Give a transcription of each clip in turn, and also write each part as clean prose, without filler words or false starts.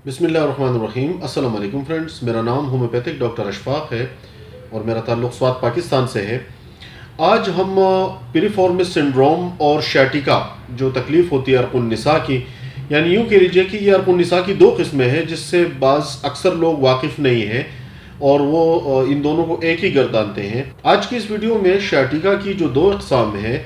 बिस्मिल्लाहिर्रहमानिर्रहीम। अस्सलाम वालेकुम फ्रेंड्स, मेरा नाम होम्योपैथिक डॉक्टर अशफाक है और मेरा ताल्लुक़ स्वात पाकिस्तान से है। आज हम पिरिफॉर्मिस सिंड्रोम और शैटिका जो तकलीफ़ होती है अर्क़ुन्निसा की, यानी यूँ कह लीजिए कि ये अर्क़ुन्निसा की दो किस्में हैं जिससे बाज़ अक्सर लोग वाकिफ़ नहीं हैं और वो इन दोनों को एक ही गर्दानते हैं। आज की इस वीडियो में शैटिका की जो दो अक़साम हैं,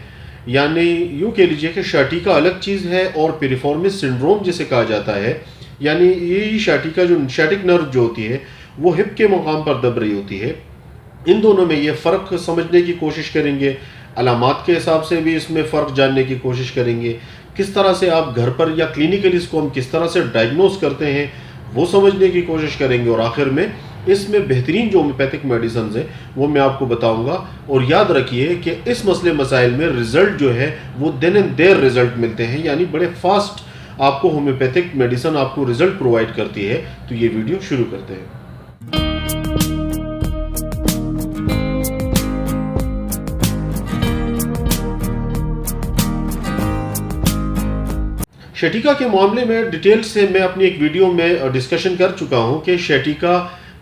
यानी यूँ कह लीजिए कि शैटिका अलग चीज़ है और पिरिफॉर्मिस सिंड्रोम जिसे कहा जाता है, यानी यही शैटिका जो शैटिक नर्व जो होती है वो हिप के मुकाम पर दब रही होती है। इन दोनों में ये फ़र्क समझने की कोशिश करेंगे, अलामात के हिसाब से भी इसमें फ़र्क जानने की कोशिश करेंगे, किस तरह से आप घर पर या क्लिनिकली इसको हम किस तरह से डायग्नोस करते हैं वो समझने की कोशिश करेंगे और आखिर में इसमें बेहतरीन जो होम्योपैथिक मेडिसिन है वो मैं आपको बताऊंगा। और याद रखिए कि इस मसले मसाइल में रिज़ल्ट जो है वो दिन एंड देर रिज़ल्ट मिलते हैं, यानी बड़े फास्ट आपको होम्योपैथिक मेडिसिन आपको रिज़ल्ट प्रोवाइड करती है। तो ये वीडियो शुरू करते हैं। शैटिका के मामले में डिटेल से मैं अपनी एक वीडियो में डिस्कशन कर चुका हूं कि शैटिका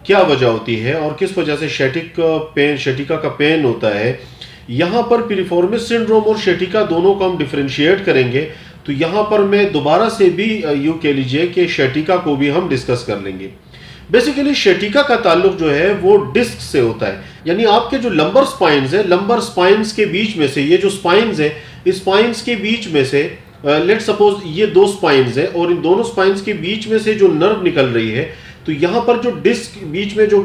क्या वजह होती है और किस वजह से शैटिका का पेन होता है। यहाँ पर पिरिफॉर्मिस सिंड्रोम और शैटिका दोनों को हम डिफरेंशिएट करेंगे, तो यहाँ पर मैं दोबारा से भी यूँ कह लीजिए कि शैटिका को भी हम डिस्कस कर लेंगे। बेसिकली शैटिका का ताल्लुक जो है वो डिस्क से होता है, यानी आपके जो लंबर स्पाइन्स है, लंबर स्पाइन्स के बीच में से ये जो स्पाइन्स है, इस स्पाइन्स के बीच में से लेट सपोज ये दो स्पाइन्स है और इन दोनों स्पाइन्स के बीच में से जो नर्व निकल रही है, तो यहाँ पर जो डिस्क बीच में जो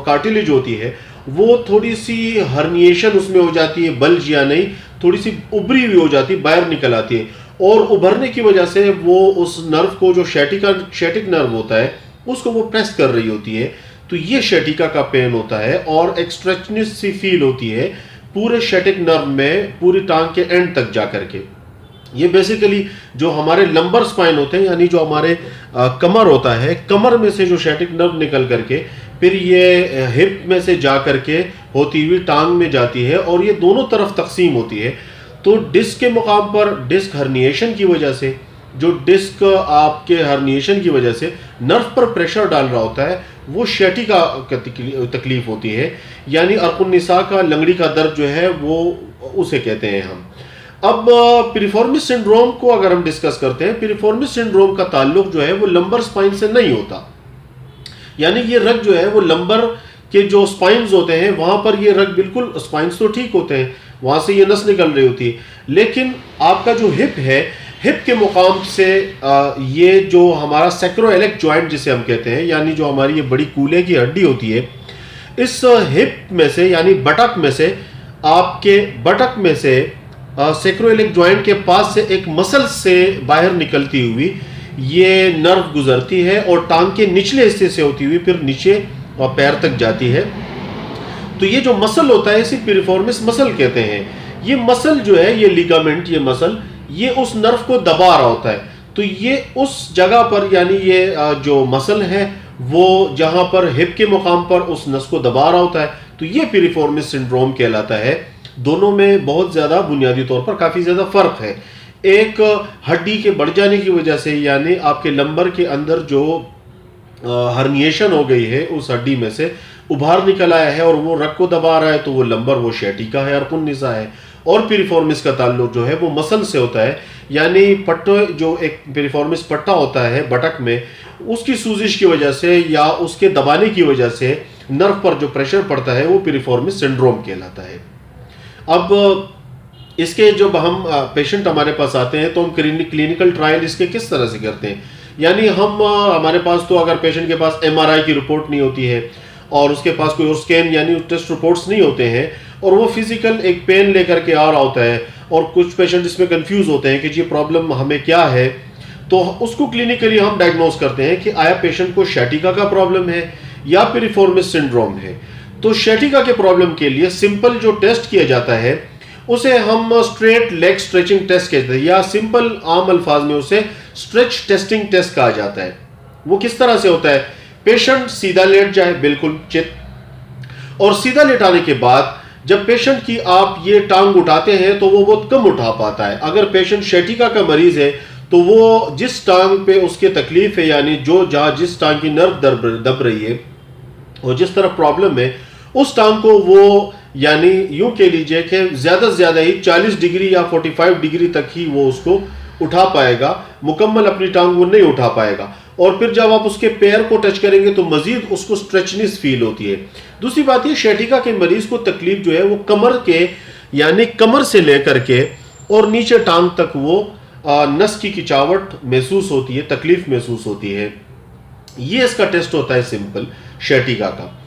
कार्टिलेज होती है वो थोड़ी सी हर्निएशन उसमें हो जाती है, बल्ज या नहीं, थोड़ी सी उभरी हुई हो जाती है, बाहर निकल आती है और उभरने की वजह से वो उस नर्व को जो शैटिक नर्व होता है उसको वो प्रेस कर रही होती है। तो ये शैटिका का पेन होता है और एक स्ट्रेचनेस सी फील होती है पूरे शैटिक नर्व में, पूरी टांग के एंड तक जा करके। ये बेसिकली जो हमारे लंबर स्पाइन होते हैं, यानी जो हमारे कमर होता है, कमर में से जो शैटिक नर्व निकल करके फिर ये हिप में से जा करके होती हुई टांग में जाती है और ये दोनों तरफ तकसीम होती है। तो डिस्क के मुकाम पर डिस्क हर्निएशन की वजह से, जो डिस्क आपके हर्निएशन की वजह से नर्व पर प्रेशर डाल रहा होता है, वो शैटिका तकलीफ होती है, यानी अर्क़ुन्निसा का लंगड़ी का दर्द जो है वो उसे कहते हैं हम। अब पिरिफॉर्मिस सिंड्रोम को अगर हम डिस्कस करते हैं, पिरिफॉर्मिस सिंड्रोम का ताल्लुक जो है वो लंबर स्पाइन से नहीं होता, यानी ये रग जो है वो लंबर के जो स्पाइन्स होते हैं वहां पर ये रग बिल्कुल, स्पाइन्स तो ठीक होते हैं, वहां से ये नस निकल रही होती है, लेकिन आपका जो हिप है, हिप के मुकाम से ये जो हमारा सैक्रोइलेक जॉइंट जिसे हम कहते हैं, यानी जो हमारी ये बड़ी कूल्हे की हड्डी होती है, इस हिप में से यानी बटक में से, आपके बटक में से सैक्रोइलेक जॉइंट के पास से एक मसल से बाहर निकलती हुई ये नर्व गुजरती है और टांग के निचले हिस्से से होती हुई फिर नीचे और पैर तक जाती है। तो ये जो मसल होता है इसे पिरिफॉर्मिस मसल कहते हैं। ये मसल जो है, ये लिगामेंट, ये मसल, ये उस नर्व को दबा रहा होता है। तो ये उस जगह पर, यानी ये जो मसल है वो जहां पर हिप के मुकाम पर उस नस को दबा रहा होता है, तो ये पिरिफॉर्मिस सिंड्रोम कहलाता है। दोनों में बहुत ज़्यादा बुनियादी तौर पर काफ़ी ज़्यादा फ़र्क है। एक हड्डी के बढ़ जाने की वजह से, यानी आपके लंबर के अंदर जो हर्निएशन हो गई है, उस हड्डी में से उभार निकल आया है और वो रग को दबा रहा है, तो वो लंबर, वो शैटिका है, अर्क़ुन्निसा है। और पिरिफॉर्मिस का ताल्लुक जो है वो मसल से होता है, यानी पट्टे, जो एक पिरिफॉर्मिस पट्टा होता है बटक में, उसकी सूजिश की वजह से या उसके दबाने की वजह से नर्व पर जो प्रेशर पड़ता है वो पिरिफॉर्मिस सिंड्रोम कहलाता है। अब इसके जब हम पेशेंट हमारे पास आते हैं तो हम क्लिनिकल ट्रायल इसके किस तरह से करते हैं, यानी हम हमारे पास तो अगर पेशेंट के पास एमआरआई की रिपोर्ट नहीं होती है और उसके पास कोई और स्कैन यानी टेस्ट रिपोर्ट्स नहीं होते हैं और वो फिजिकल एक पेन लेकर के आ रहा होता है और कुछ पेशेंट इसमें कंफ्यूज होते हैं कि ये प्रॉब्लम हमें क्या है, तो उसको क्लिनिकली हम डायग्नोस करते हैं कि आया पेशेंट को शैटिका का प्रॉब्लम है या पिरिफॉर्मिस सिंड्रोम है। तो शैटिका के प्रॉब्लम के लिए सिंपल जो टेस्ट किया जाता है उसे हम स्ट्रेट लेग स्ट्रेचिंग टेस्ट कहते हैं, या सिंपल आम अल्फाज में उसे स्ट्रेच टेस्टिंग टेस्ट कहा जाता है। वो किस तरह से होता है, पेशेंट सीधा लेट जाए, बिल्कुल चित, और सीधा लेटाने के बाद जब पेशेंट की आप ये टांग उठाते हैं तो वो बहुत कम उठा पाता है। अगर पेशेंट शैटिका का मरीज है तो वो जिस टांग पे उसके तकलीफ है, यानी जो जहाँ जिस टांग की नर्व दब रही है और जिस तरफ प्रॉब्लम है, उस टांग को वो यानी यूं कह लीजिए कि ज़्यादा से ज़्यादा ही 40 डिग्री या 45 डिग्री तक ही वो उसको उठा पाएगा, मुकम्मल अपनी टांग वो नहीं उठा पाएगा। और फिर जब आप उसके पैर को टच करेंगे तो मजीद उसको स्ट्रेचनेस फील होती है। दूसरी बात ये, शैटिका के मरीज को तकलीफ जो है वो कमर के यानी कमर से लेकर के और नीचे टांग तक वो नस की खिंचावट महसूस होती है, तकलीफ महसूस होती है। ये इसका टेस्ट होता है सिंपल शैटिका का।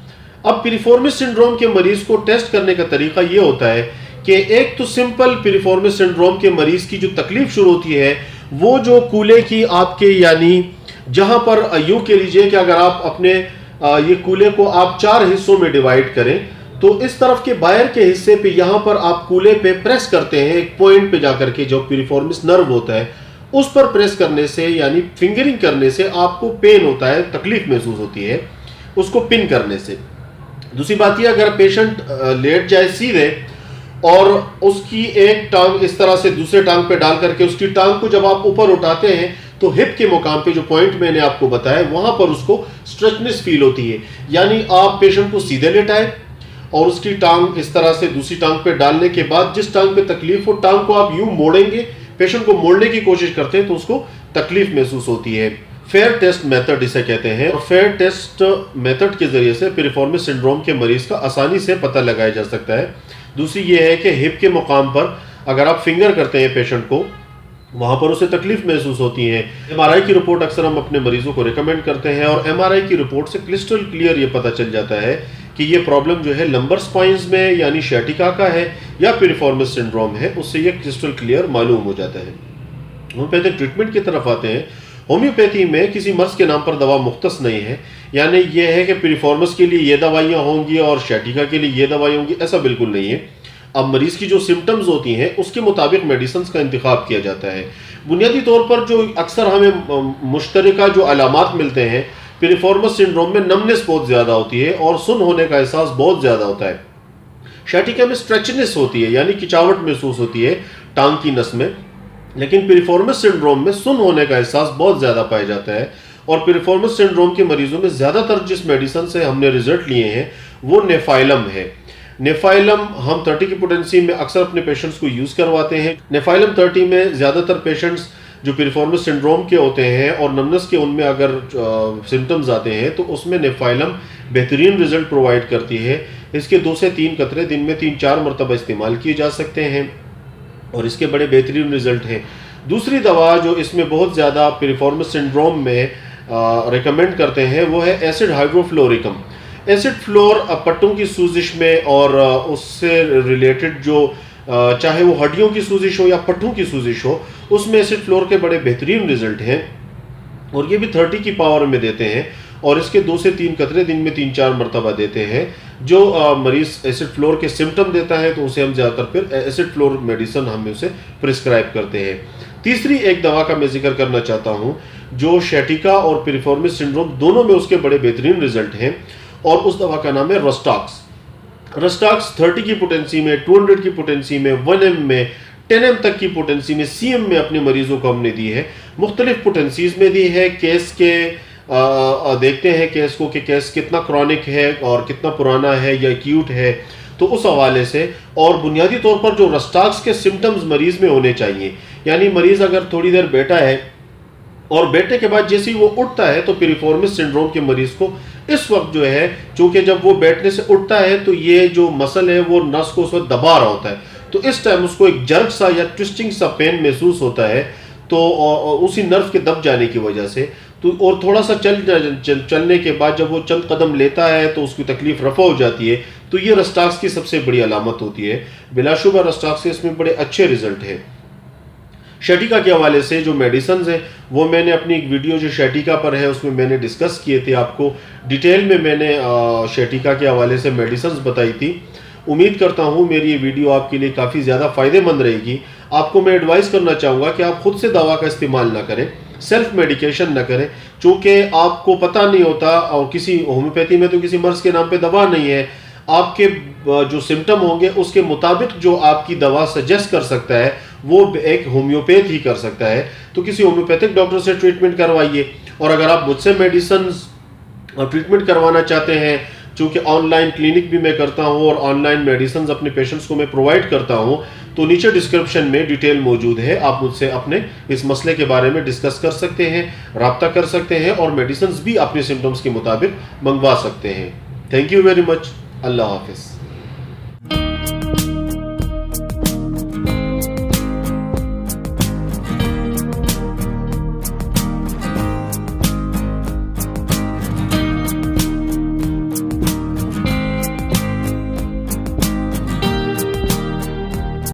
अब पिरिफॉर्मिस सिंड्रोम के मरीज को टेस्ट करने का तरीका ये होता है कि एक तो सिंपल पिरिफॉर्मिस सिंड्रोम के मरीज की जो तकलीफ शुरू होती है वो जो कूल्हे की आपके यानी जहां पर यूं कह लीजिए कि अगर आप अपने ये कूल्हे को आप 4 हिस्सों में डिवाइड करें तो इस तरफ के बाहर के हिस्से पे यहां पर आप कूल्हे पे प्रेस करते हैं, एक पॉइंट पे जाकर के जो पिरिफॉर्मिस नर्व होता है उस पर प्रेस करने से यानी फिंगरिंग करने से आपको पेन होता है, तकलीफ महसूस होती है उसको पिन करने से। दूसरी बात यह, अगर पेशेंट लेट जाए सीधे और उसकी एक टांग इस तरह से दूसरे टांग पे डाल करके उसकी टांग को जब आप ऊपर उठाते हैं तो हिप के मुकाम पे जो पॉइंट मैंने आपको बताया वहां पर उसको स्ट्रेचनेस फील होती है। यानी आप पेशेंट को सीधे लेटाएं और उसकी टांग इस तरह से दूसरी टांग पे डालने के बाद जिस टांग पे तकलीफ हो टांग को आप यूं मोड़ेंगे, पेशेंट को मोड़ने की कोशिश करते हैं तो उसको तकलीफ महसूस होती है। फेयर टेस्ट मेथड इसे कहते हैं और फेयर टेस्ट मेथड के जरिए से पिरिफॉर्मिस सिंड्रोम के मरीज का आसानी से पता लगाया जा सकता है। दूसरी ये है कि हिप के मुकाम पर अगर आप फिंगर करते हैं पेशेंट को वहां पर उसे तकलीफ महसूस होती है। एमआरआई की रिपोर्ट अक्सर हम अपने मरीजों को रिकमेंड करते हैं और एमआरआई की रिपोर्ट से क्रिस्टल क्लियर ये पता चल जाता है कि ये प्रॉब्लम जो है लंबर स्पाइन्स में यानी शैटिका का है या पिरिफॉर्मिस सिंड्रोम है, उससे ये क्रिस्टल क्लियर मालूम हो जाता है। होम्योपैथिक ट्रीटमेंट की तरफ आते हैं। होम्योपैथी में किसी मर्ज के नाम पर दवा मुख्तस नहीं है, यानी यह है कि पिरिफॉर्मिस के लिए ये दवाइयाँ होंगी और शैटिका के लिए ये दवाई होंगी, ऐसा बिल्कुल नहीं है। अब मरीज की जो सिम्टम्स होती हैं उसके मुताबिक मेडिसिन का इंतखाब किया जाता है। बुनियादी तौर पर जो अक्सर हमें मुश्तरका जो अलामात मिलते हैं, पिरिफॉर्मिस सिंड्रोम में नमनेस बहुत ज़्यादा होती है और सुन होने का एहसास बहुत ज़्यादा होता है। शैटिका में स्ट्रेचनेस होती है यानी खिंचावट महसूस होती है टांग की नस में, लेकिन पिरिफॉर्मिस सिंड्रोम में सुन होने का एहसास बहुत ज़्यादा पाया जाता है। और पिरिफॉर्मिस सिंड्रोम के मरीजों में ज़्यादातर जिस मेडिसिन से हमने रिजल्ट लिए हैं वो नेफाइलम है। नेफाइलम हम 30 की पोटेंसी में अक्सर अपने पेशेंट्स को यूज़ करवाते हैं। नेफाइलम 30 में ज़्यादातर पेशेंट्स जो पिरिफॉर्मिस सिंड्रोम के होते हैं और नमनेस के उनमें अगर सिम्टम्स आते हैं तो उसमें नेफाइलम बेहतरीन रिजल्ट प्रोवाइड करती है। इसके 2 से 3 कतरे दिन में 3-4 मरतबा इस्तेमाल किए जा सकते हैं और इसके बड़े बेहतरीन रिजल्ट हैं। दूसरी दवा जो इसमें बहुत ज़्यादा पिरिफॉर्मिस सिंड्रोम में रिकमेंड करते हैं वो है एसिड हाइड्रोफ्लोरिकम। एसिड फ्लोर पट्टों की सूजिश में और उससे रिलेटेड जो चाहे वो हड्डियों की सूजिश हो या पट्टों की सूजिश हो, उसमें एसिड फ्लोर के बड़े बेहतरीन रिजल्ट हैं और ये भी 30 की पावर में देते हैं और इसके 2 से 3 कतरे दिन में 3-4 मरतबा देते हैं। जो मरीज एसिड फ्लोर के सिम्टम देता है तो उसे हम ज़्यादातर फिर एसिड फ्लोर मेडिसिन हम उसे प्रिस्क्राइब करते हैं। तीसरी एक दवा का मैं जिक्र करना चाहता हूँ जो शैटिका और पिरिफॉर्मिस सिंड्रोम दोनों में उसके बड़े बेहतरीन रिजल्ट हैं और उस दवा का नाम है रस्टॉक्स। रस्टॉक्स 30 की पोटेंसी में, 200 की पोटेंसी में, 1M में, 10M तक की पोटेंसी में, CM में अपने मरीजों को हमने दी है। मुख्तलिफ पोटेंसीज में दी है। केस के देखते हैं केस को कि केस कितना क्रॉनिक है और कितना पुराना है या एक्यूट है, तो उस हवाले से। और बुनियादी तौर पर जो रस्टॉक्स के सिम्टम्स मरीज में होने चाहिए, यानी मरीज अगर थोड़ी देर बैठा है और बैठने के बाद जैसे ही वो उठता है तो पिरिफॉर्मिस सिंड्रोम के मरीज को इस वक्त जो है, चूंकि जब वो बैठने से उठता है तो ये जो मसल है वो नस को उस वक्त दबा रहा होता है, तो इस टाइम उसको एक जर्क सा या ट्विस्टिंग सा पेन महसूस होता है, तो उसी नर्व के दब जाने की वजह से। तो और थोड़ा सा चलने के बाद जब वो चंद कदम लेता है तो उसकी तकलीफ रफा हो जाती है, तो ये रस्टॉक्स की सबसे बड़ी अलामत होती है। बिलाशुबा रस्टॉक्स के इसमें बड़े अच्छे रिजल्ट हैं। शैटिका के हवाले से जो मेडिसिन हैं वो मैंने अपनी एक वीडियो जो शैटिका पर है उसमें मैंने डिस्कस किए थे, आपको डिटेल में मैंने शैटिका के हवाले से मेडिसिन बताई थी। उम्मीद करता हूँ मेरी ये वीडियो आपके लिए काफ़ी ज़्यादा फ़ायदेमंद रहेगी। आपको मैं एडवाइस करना चाहूँगा कि आप खुद से दवा का इस्तेमाल ना करें, सेल्फ मेडिकेशन ना करें, चूँकि आपको पता नहीं होता और किसी होम्योपैथी में तो किसी मर्ज के नाम पे दवा नहीं है। आपके जो सिम्टम होंगे उसके मुताबिक जो आपकी दवा सजेस्ट कर सकता है वो एक होम्योपैथ ही कर सकता है। तो किसी होम्योपैथिक डॉक्टर से ट्रीटमेंट करवाइए। और अगर आप मुझसे मेडिसिन ट्रीटमेंट करवाना चाहते हैं, चूंकि ऑनलाइन क्लिनिक भी मैं करता हूं और ऑनलाइन मेडिसिन अपने पेशेंट्स को मैं प्रोवाइड करता हूं, तो नीचे डिस्क्रिप्शन में डिटेल मौजूद है। आप मुझसे अपने इस मसले के बारे में डिस्कस कर सकते हैं, राब्ता कर सकते हैं और मेडिसिन भी अपने सिम्टम्स के मुताबिक मंगवा सकते हैं। Thank you very much. अल्लाह हाफिज़।